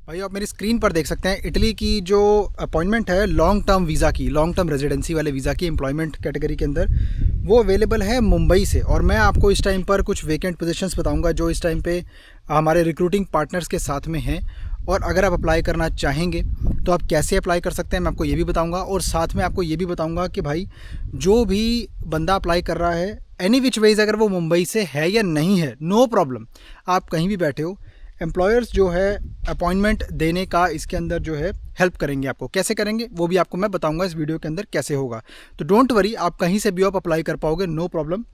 भाई आप मेरी स्क्रीन पर देख सकते हैं इटली की जो अपॉइंटमेंट है लॉन्ग टर्म वीज़ा की, लॉन्ग टर्म रेजिडेंसी वाले वीज़ा की एम्प्लॉयमेंट कैटेगरी के अंदर, वो अवेलेबल है मुंबई से। और मैं आपको इस टाइम पर कुछ वेकेंट पोजीशंस बताऊंगा जो इस टाइम पे हमारे रिक्रूटिंग पार्टनर्स के साथ में हैं। और अगर आप अप्लाई करना चाहेंगे तो आप कैसे अप्लाई कर सकते हैं मैं आपको ये भी बताऊंगा। और साथ में आपको ये भी बताऊंगा कि भाई जो भी बंदा अप्लाई कर रहा है एनी विच वेज, अगर वो मुंबई से है या नहीं है, नो प्रॉब्लम, आप कहीं भी बैठे हो, एम्प्लॉयर्स जो है अपॉइंटमेंट देने का इसके अंदर जो है हेल्प करेंगे। आपको कैसे करेंगे वो भी आपको मैं बताऊंगा इस वीडियो के अंदर कैसे होगा। तो डोंट वरी, आप कहीं से भी आप अप्लाई कर पाओगे, नो प्रॉब्लम।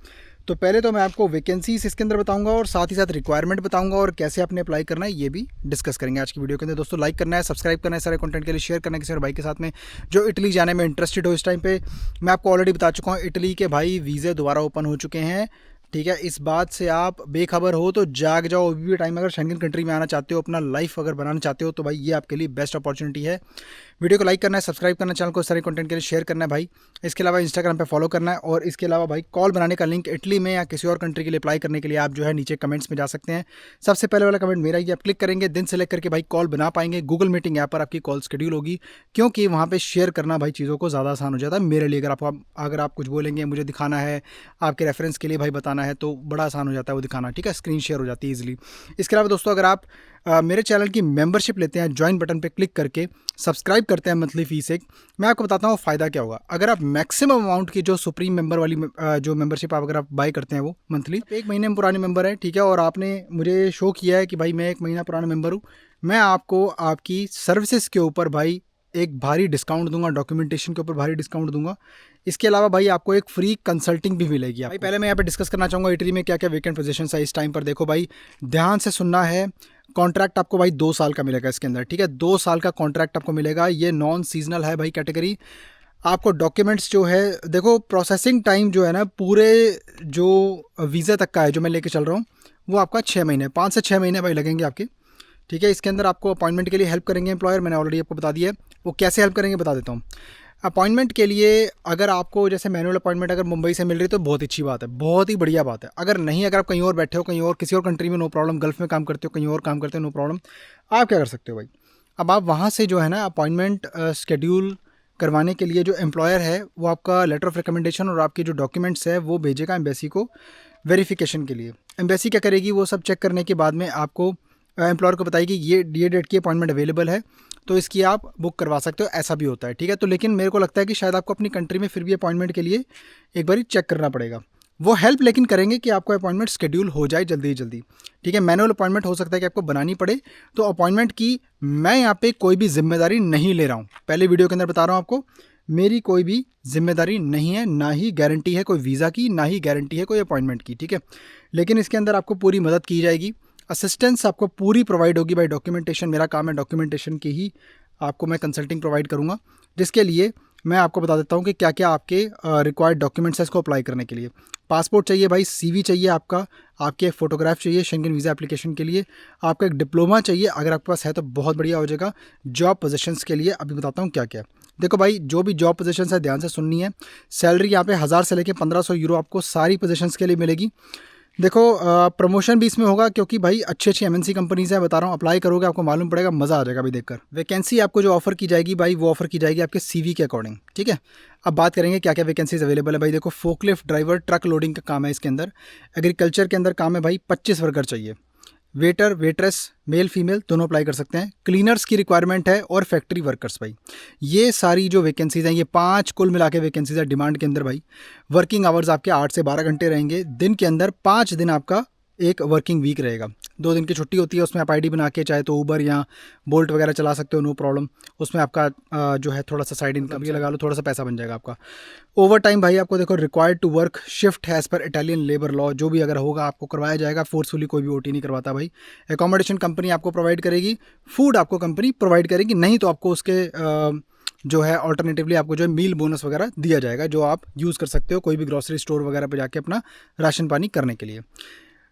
तो पहले तो मैं आपको वैकेंसीज इसके अंदर बताऊंगा और साथ ही साथ रिक्वायरमेंट बताऊंगा और कैसे आपने अप्लाई करना है ये भी डिस्कस करेंगे आज की वीडियो के अंदर। दोस्तों लाइक करना है, सब्सक्राइब करना है, सारे कंटेंट के लिए शेयर करना है किसी और भाई के साथ में जो इटली जाने में इंटरेस्टेड हो। इस टाइम पे मैं आपको ऑलरेडी बता चुका हूँ इटली के भाई वीज़े दोबारा ओपन हो चुके हैं, ठीक है। इस बात से आप बेखबर हो तो जाग जाओ अभी भी टाइम। अगर शेंगन कंट्री में आना चाहते हो, अपना लाइफ अगर बनाना चाहते हो तो भाई ये आपके लिए बेस्ट अपॉर्चुनिटी है। वीडियो को लाइक करना है, सब्सक्राइब करना है, चैनल को सारे कंटेंट के लिए शेयर करना है भाई। इसके अलावा इंस्टाग्राम पे फॉलो करना है। और इसके अलावा भाई कॉल बनाने का लिंक इटली में या किसी और कंट्री के लिए अप्लाई करने के लिए आप जो है नीचे कमेंट्स में जा सकते हैं। सबसे पहले वाला कमेंट मेरा ही, आप क्लिक करेंगे दिन सेलेक्ट करके भाई कॉल बना पाएंगे। गूगल मीटिंग ऐप पर आपकी कॉल शेड्यूल होगी, क्योंकि वहाँ पे शेयर करना भाई चीज़ों को ज़्यादा आसान हो जाता है मेरे लिए। अगर आप कुछ बोलेंगे, मुझे दिखाना है, आपके रेफरेंस के लिए भाई बताना है, तो बड़ा आसान हो जाता है वो दिखाना, ठीक है। स्क्रीन शेयर हो जाती है ईजिली। इसके अलावा दोस्तों अगर आप मेरे चैनल की मेंबरशिप लेते हैं, ज्वाइन बटन पे क्लिक करके सब्सक्राइब करते हैं मंथली फीस एक, मैं आपको बताता हूँ फ़ायदा क्या होगा। अगर आप मैक्सिमम अमाउंट की जो सुप्रीम मेंबर वाली जो मेंबरशिप आप अगर आप बाई करते हैं वो मंथली, एक महीने में पुराने मेंबर है, ठीक है, और आपने मुझे शो किया है कि भाई मैं 1 महीना पुराना मेंबर हूँ, मैं आपको आपकी सर्विसेज के ऊपर भाई एक भारी डिस्काउंट दूंगा, डॉक्यूमेंटेशन के ऊपर भारी डिस्काउंट दूंगा। इसके अलावा भाई आपको एक फ्री कंसल्टिंग भी मिलेगी। भाई पहले मैं यहाँ पे डिस्कस करना चाहूँगा इटली में क्या क्या वेकेंट पोजीशंस है इस टाइम पर। देखो भाई ध्यान से सुनना है, कॉन्ट्रैक्ट आपको भाई 2 साल का मिलेगा इसके अंदर, ठीक है। 2 साल का कॉन्ट्रैक्ट आपको मिलेगा। ये नॉन सीजनल है भाई कैटेगरी। आपको डॉक्यूमेंट्स जो है, देखो प्रोसेसिंग टाइम जो है ना पूरे जो वीज़ा तक का है जो मैं लेके चल रहा हूँ, वो आपका 6 महीने, 5 से 6 महीने भाई लगेंगे आपके, ठीक है। इसके अंदर आपको अपॉइंटमेंट के लिए हेल्प करेंगे एम्प्लॉयर, मैंने ऑलरेडी आपको बता दिया है। वो कैसे हेल्प करेंगे बता देता हूँ। अपॉइंटमेंट के लिए अगर आपको जैसे मैनुअल अपॉइंटमेंट अगर मुंबई से मिल रही है तो बहुत अच्छी बात है, बहुत ही बढ़िया बात है। अगर नहीं, अगर आप कहीं और बैठे हो, कहीं और किसी और कंट्री में, नो प्रॉब्लम, गल्फ में काम करते हो, कहीं और काम करते हो, नो प्रॉब्लम। आप क्या कर सकते हो भाई, अब आप वहाँ से जो है ना अपॉइंटमेंट शेड्यूल करवाने के लिए जो एम्प्लॉयर है वो आपका लेटर ऑफ रिकमेंडेशन और आपके जो डॉक्यूमेंट्स है वो भेजेगा एम्बेसी को वेरिफिकेशन के लिए। एम्बेसी क्या करेगी, वो सब चेक करने के बाद में आपको एम्प्लॉयर को बताएगी ये डेट की अपॉइंटमेंट अवेलेबल है, तो इसकी आप बुक करवा सकते हो, ऐसा भी होता है, ठीक है। तो लेकिन मेरे को लगता है कि शायद आपको अपनी कंट्री में फिर भी अपॉइंटमेंट के लिए एक बार चेक करना पड़ेगा। वो हेल्प लेकिन करेंगे कि आपको अपॉइंटमेंट शेड्यूल हो जाए जल्दी जल्दी, ठीक है। मैनुअल अपॉइंटमेंट हो सकता है कि आपको बनानी पड़े, तो अपॉइंटमेंट की मैं यहाँ पे कोई भी जिम्मेदारी नहीं ले रहा हूँ, पहले वीडियो के अंदर बता रहा हूँ आपको, मेरी कोई भी जिम्मेदारी नहीं है, ना ही गारंटी है कोई वीज़ा की, ना ही गारंटी है कोई अपॉइंटमेंट की, ठीक है। लेकिन इसके अंदर आपको पूरी मदद की जाएगी, असिस्टेंस आपको पूरी प्रोवाइड होगी भाई। डॉक्यूमेंटेशन मेरा काम है, डॉक्यूमेंटेशन की ही आपको मैं कंसल्टिंग प्रोवाइड करूँगा, जिसके लिए मैं आपको बता देता हूँ कि क्या क्या आपके रिक्वायर्ड डॉक्यूमेंट्स हैं इसको अप्लाई करने के लिए। पासपोर्ट चाहिए भाई, सीवी चाहिए आपका, आपके एक फ़ोटोग्राफ चाहिए शेंगन वीज़ा एप्लीकेशन के लिए, आपका एक डिप्लोमा चाहिए, अगर आपके पास है तो बहुत बढ़िया हो जाएगा। जॉब पोजीशंस के लिए अभी बताता हूँ क्या क्या। देखो भाई जो भी जॉब पोजीशंस है ध्यान से सुननी है। सैलरी यहाँ पे 1000 से लेकर 1500 यूरो आपको सारी पोजीशंस के लिए मिलेगी। देखो प्रमोशन भी इसमें होगा, क्योंकि भाई अच्छी अच्छी एमएनसी कंपनीज है, बता रहा हूँ, अप्लाई करोगे आपको मालूम पड़ेगा, मज़ा आ जाएगा भाई देखकर। वैकेंसी आपको जो ऑफर की जाएगी भाई वो ऑफर की जाएगी आपके सीवी के अकॉर्डिंग, ठीक है। अब बात करेंगे क्या क्या वैकेंसीज अवेलेबल है भाई। देखो फोकलिफ्ट ड्राइवर, ट्रक लोडिंग का काम है इसके अंदर। एग्रीकल्चर के अंदर काम है भाई, 25 वर्कर चाहिए। वेटर वेट्रेस मेल फीमेल दोनों अप्लाई कर सकते हैं। क्लीनर्स की रिक्वायरमेंट है और फैक्ट्री वर्कर्स भाई। ये सारी जो वैकेंसीज हैं, ये 5 कुल मिला के वैकेंसीज है डिमांड के अंदर भाई। वर्किंग आवर्स आपके 8 से 12 घंटे रहेंगे दिन के अंदर। 5 दिन आपका एक वर्किंग वीक रहेगा, 2 दिन की छुट्टी होती है, उसमें आप आईडी बना के चाहे तो ऊबर या बोल्ट वगैरह चला सकते हो, नो प्रॉब्लम। उसमें आपका जो है थोड़ा सा साइड इनकम भी लगा लो, थोड़ा सा पैसा बन जाएगा आपका। ओवर टाइम भाई आपको देखो रिक्वायर्ड टू वर्क शिफ्ट है as per Italian labour law, जो भी अगर होगा आपको करवाया जाएगा, फोर्सफुली कोई भी ओटी नहीं करवाता भाई। एकोमोडेशन कंपनी आपको प्रोवाइड करेगी, फूड आपको कंपनी प्रोवाइड करेगी, नहीं तो आपको उसके जो है ऑल्टरनेटिवली आपको जो है मील बोनस वगैरह दिया जाएगा, जो आप यूज़ कर सकते हो कोई भी ग्रॉसरी स्टोर वगैरह पे जाके अपना राशन पानी करने के लिए।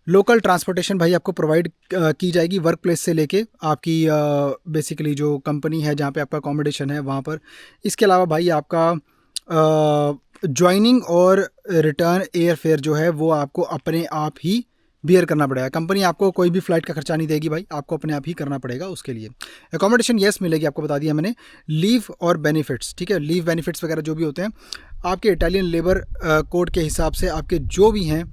लोकल ट्रांसपोर्टेशन भाई आपको प्रोवाइड की जाएगी वर्क प्लेस से लेके आपकी बेसिकली जो कंपनी है जहाँ पे आपका अकोमोडेशन है वहाँ पर। इसके अलावा भाई आपका ज्वाइनिंग और रिटर्न एयर फेयर जो है वो आपको अपने आप ही बियर करना पड़ेगा। कंपनी आपको कोई भी फ्लाइट का खर्चा नहीं देगी भाई, आपको अपने आप ही करना पड़ेगा उसके लिए। अकोमोडेशन येस मिलेगी, आपको बता दिया मैंने। लीव और बेनिफिट्स, ठीक है, लीव बेनिफिट्स वगैरह जो भी होते हैं आपके इटालियन लेबर कोड के हिसाब से आपके जो भी हैं,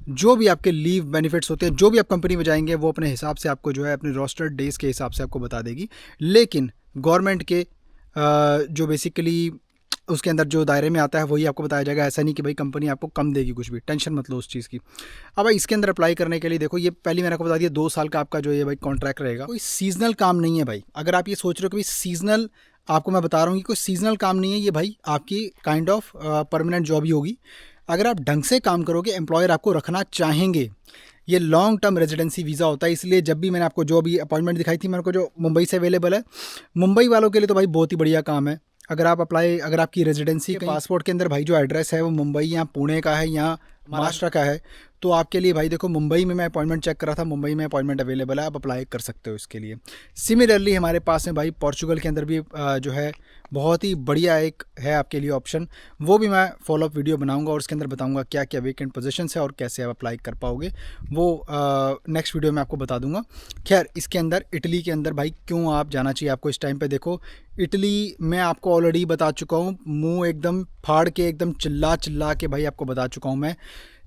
जो भी आपके लीव बेनिफिट्स होते हैं, जो भी आप कंपनी में जाएंगे वो अपने हिसाब से आपको जो है अपने रोस्टर डेज के हिसाब से आपको बता देगी। लेकिन गवर्नमेंट के जो बेसिकली उसके अंदर जो दायरे में आता है वही आपको बताया जाएगा। ऐसा नहीं कि भाई कंपनी आपको कम देगी कुछ भी, टेंशन मत लो उस चीज़ की। अब भाई इसके अंदर अप्लाई करने के लिए देखो, ये पहले मैंने आपको बता दिया 2 साल का आपका जो ये भाई कॉन्ट्रैक्ट रहेगा। कोई सीजनल काम नहीं है भाई। अगर आप ये सोच रहे हो कि भाई सीजनल, आपको मैं बता रहा हूँ कि कोई सीजनल काम नहीं है ये भाई, आपकी काइंड ऑफ परमानेंट जॉब ही होगी। अगर आप ढंग से काम करोगे, एम्प्लॉयर आपको रखना चाहेंगे। ये लॉन्ग टर्म रेजिडेंसी वीज़ा होता है, इसलिए जब भी मैंने आपको जो भी अपॉइंटमेंट दिखाई थी मेरे को जो मुंबई से अवेलेबल है, मुंबई वालों के लिए तो भाई बहुत ही बढ़िया काम है। अगर आपकी रेजिडेंसी पासपोर्ट के अंदर भाई जो एड्रेस है वो मुंबई या पुणे का है या महाराष्ट्र का है, तो आपके लिए भाई देखो मुंबई में मैं अपॉइंटमेंट चेक कर रहा था, मुंबई में अपॉइंटमेंट अवेलेबल है, आप अप्लाई कर सकते हो इसके लिए। सिमिलरली हमारे पास में भाई पोर्चुगल के अंदर भी जो है बहुत ही बढ़िया एक है आपके लिए ऑप्शन, वो भी मैं फॉलोअप वीडियो बनाऊंगा और उसके अंदर बताऊंगा क्या क्या वेकेंट पोजीशंस है और कैसे आप अप्लाई कर पाओगे, वो नेक्स्ट वीडियो में आपको बता दूंगा। खैर, इसके अंदर इटली के अंदर भाई क्यों आप जाना चाहिए आपको इस टाइम पे, देखो इटली मैं आपको ऑलरेडी बता चुका हूँ, मुँह एकदम फाड़ के एकदम चिल्ला के भाई आपको बता चुका हूँ मैं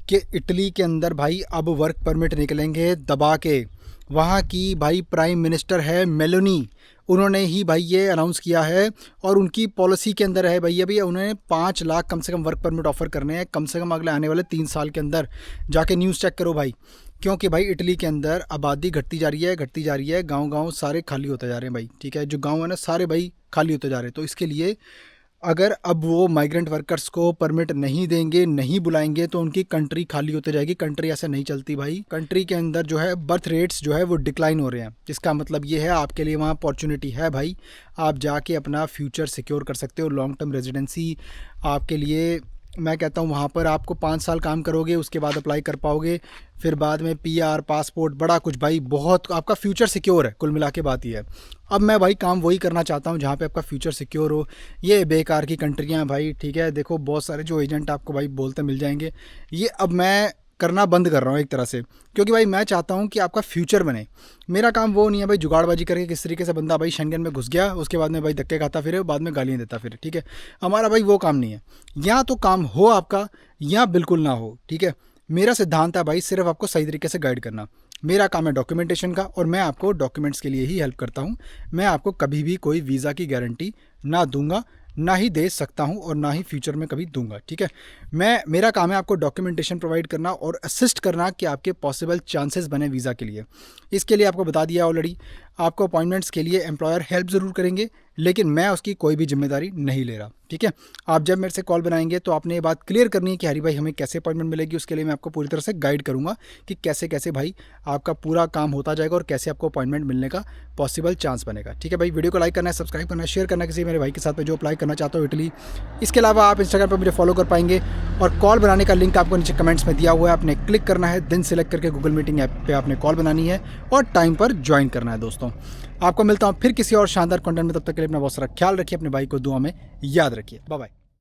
कि इटली के अंदर भाई अब वर्क परमिट निकलेंगे दबा के। वहाँ की भाई प्राइम मिनिस्टर है मेलोनी, उन्होंने ही भाई ये अनाउंस किया है और उनकी पॉलिसी के अंदर है भैया भैया उन्होंने 5 लाख कम से कम वर्क परमिट ऑफर करने हैं कम से कम अगले आने वाले 3 साल के अंदर। जाके न्यूज़ चेक करो भाई, क्योंकि भाई इटली के अंदर आबादी घटती जा रही है, गांव सारे खाली होते जा रहे हैं भाई, ठीक है, जो गांव है ना सारे भाई खाली होते जा रहे हैं। तो इसके लिए अगर अब वो माइग्रेंट वर्कर्स को परमिट नहीं देंगे, नहीं बुलाएंगे, तो उनकी कंट्री खाली होते जाएगी। कंट्री ऐसे नहीं चलती भाई। कंट्री के अंदर जो है बर्थ रेट्स जो है वो डिक्लाइन हो रहे हैं, जिसका मतलब ये है आपके लिए वहाँ अपॉर्चुनिटी है भाई, आप जाके अपना फ्यूचर सिक्योर कर सकते हो। लॉन्ग टर्म रेजिडेंसी आपके लिए मैं कहता हूँ वहाँ पर आपको 5 साल काम करोगे उसके बाद अप्लाई कर पाओगे, फिर बाद में PR पासपोर्ट बड़ा कुछ भाई, बहुत आपका फ्यूचर सिक्योर है। कुल मिला के बात ये है। अब मैं भाई काम वही करना चाहता हूँ जहाँ पे आपका फ्यूचर सिक्योर हो। ये बेकार की कंट्रियाँ भाई, ठीक है, देखो बहुत सारे जो एजेंट आपको भाई बोलते मिल जाएंगे, ये अब मैं करना बंद कर रहा हूँ एक तरह से, क्योंकि भाई मैं चाहता हूँ कि आपका फ्यूचर बने। मेरा काम वो नहीं है भाई जुगाड़बाजी करके किस तरीके से बंदा भाई शेंगन में घुस गया उसके बाद में भाई धक्के खाता फिरे, बाद में गालियाँ देता फिरे, ठीक है, हमारा भाई वो काम नहीं है। या तो काम हो आपका या बिल्कुल ना हो, ठीक है। मेरा सिद्धांत है भाई सिर्फ आपको सही तरीके से गाइड करना। मेरा काम है डॉक्यूमेंटेशन का और मैं आपको डॉक्यूमेंट्स के लिए ही हेल्प करता हूँ। मैं आपको कभी भी कोई वीज़ा की गारंटी ना दूंगा, ना ही दे सकता हूं और ना ही फ्यूचर में कभी दूंगा, ठीक है। मेरा काम है आपको डॉक्यूमेंटेशन प्रोवाइड करना और असिस्ट करना कि आपके पॉसिबल चांसेस बने वीज़ा के लिए। इसके लिए आपको बता दिया ऑलरेडी, आपको अपॉइंटमेंट्स के लिए एम्प्लॉयर हेल्प ज़रूर करेंगे, लेकिन मैं उसकी कोई भी जिम्मेदारी नहीं ले रहा, ठीक है। आप जब मेरे से कॉल बनाएंगे तो आपने ये बात क्लियर करनी है कि हरी भाई हमें कैसे अपॉइंटमेंट मिलेगी, उसके लिए मैं आपको पूरी तरह से गाइड करूँगा कि कैसे कैसे भाई आपका पूरा काम होता जाएगा और कैसे आपको अपॉइंटमेंट मिलने का पॉसिबल चांस बनेगा, ठीक है भाई। वीडियो को लाइक करना है, सब्सक्राइब करना है, शेयर करना किसी मेरे भाई के साथ में जो अप्लाई करना चाहता हो इटली। इसके अलावा आप इंस्टाग्राम पर मुझे फॉलो कर पाएंगे और कॉल बनाने का लिंक आपको नीचे कमेंट्स में दिया हुआ है। आपने क्लिक करना है, दिन सिलेक्ट करके गूगल मीटिंग ऐप पे आपने कॉल बनानी है और टाइम पर ज्वाइन करना है। दोस्तों आपको मिलता हूँ फिर किसी और शानदार कंटेंट में, तब तक के लिए अपना बहुत सारा ख्याल रखिए, अपने भाई को दुआ में याद रखिए। Bye bye.